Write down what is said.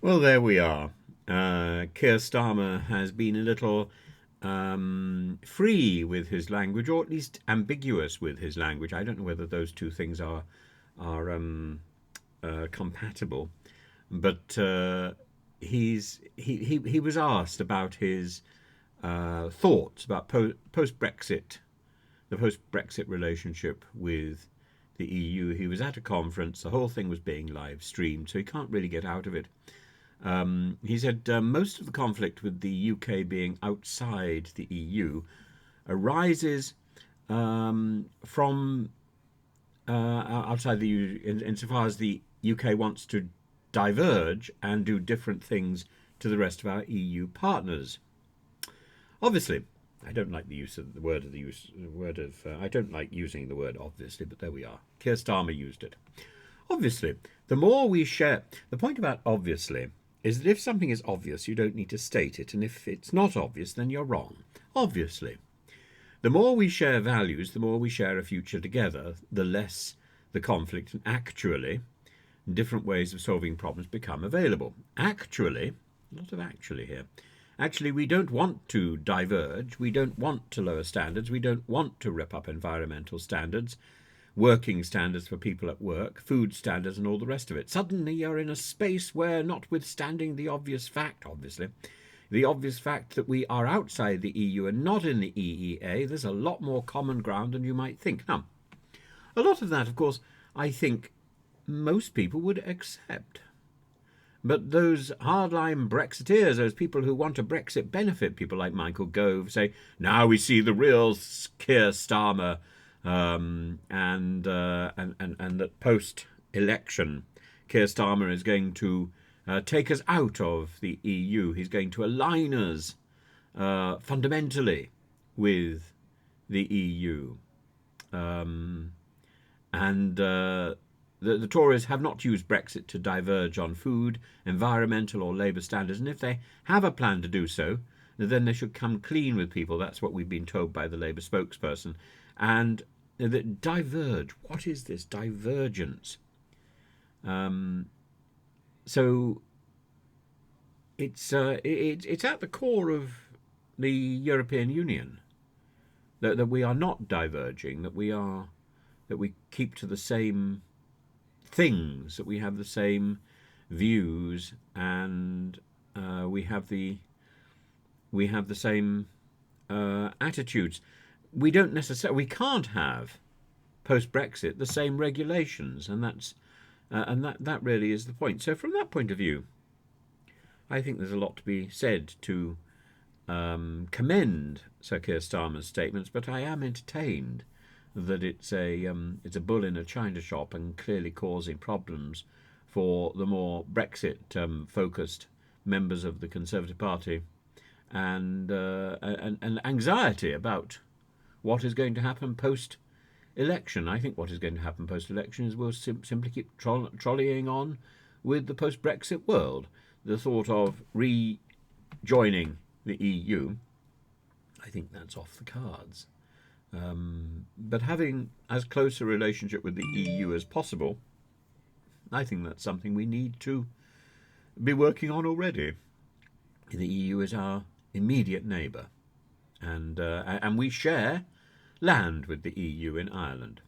Well, there we are. Keir Starmer has been a little free with his language, or at least ambiguous with his language. I don't know whether those two things are compatible, but he was asked about his thoughts about post Brexit, the post Brexit relationship with the EU. He was at a conference. The whole thing was being live streamed, so he can't really get out of it. He said most of the conflict with the UK being outside the EU arises from outside the EU insofar as the UK wants to diverge and do different things to the rest of our EU partners. Obviously, I don't like the use of the word of the use word of. I don't like using the word obviously, but there we are. Keir Starmer used it. Obviously, the more we share, the point about obviously is that if something is obvious, you don't need to state it, and if it's not obvious, then you're wrong. Obviously, the more we share values, the more we share a future together, the less the conflict and actually different ways of solving problems become available. Actually, a lot of actually here. Actually, we don't want to diverge. We don't want to lower standards. We don't want to rip up environmental standards, working standards for people at work, food standards, and all the rest of it. Suddenly you're in a space where, notwithstanding the obvious fact, obviously, the obvious fact that we are outside the EU and not in the EEA, there's a lot more common ground than you might think. Now, a lot of that, of course, I think most people would accept. But those hardline Brexiteers, those people who want a Brexit benefit, people like Michael Gove, say, now we see the real Keir Starmer, and that post-election, Keir Starmer is going to take us out of the EU. He's going to align us fundamentally with the EU. The Tories have not used Brexit to diverge on food, environmental or labour standards, and if they have a plan to do so, then they should come clean with people. That's what we've been told by the Labour spokesperson. And that diverge. What is this divergence? So it's at the core of the European Union that we are not diverging, that we keep to the same things, that we have the same views, and we have the same attitudes. We can't have post Brexit the same regulations, and that really is the point. So from that point of view, I think there's a lot to be said to commend Sir Keir Starmer's statements, but I am entertained that it's a bull in a china shop and clearly causing problems for the more Brexit focused members of the Conservative Party, and anxiety about what is going to happen post election. I think what is going to happen post election is we'll simply keep trolleying on with the post Brexit world. The thought of rejoining the EU, I think that's off the cards. But having as close a relationship with the EU as possible, I think that's something we need to be working on already. The EU is our immediate neighbour, and we share land with the EU in Ireland.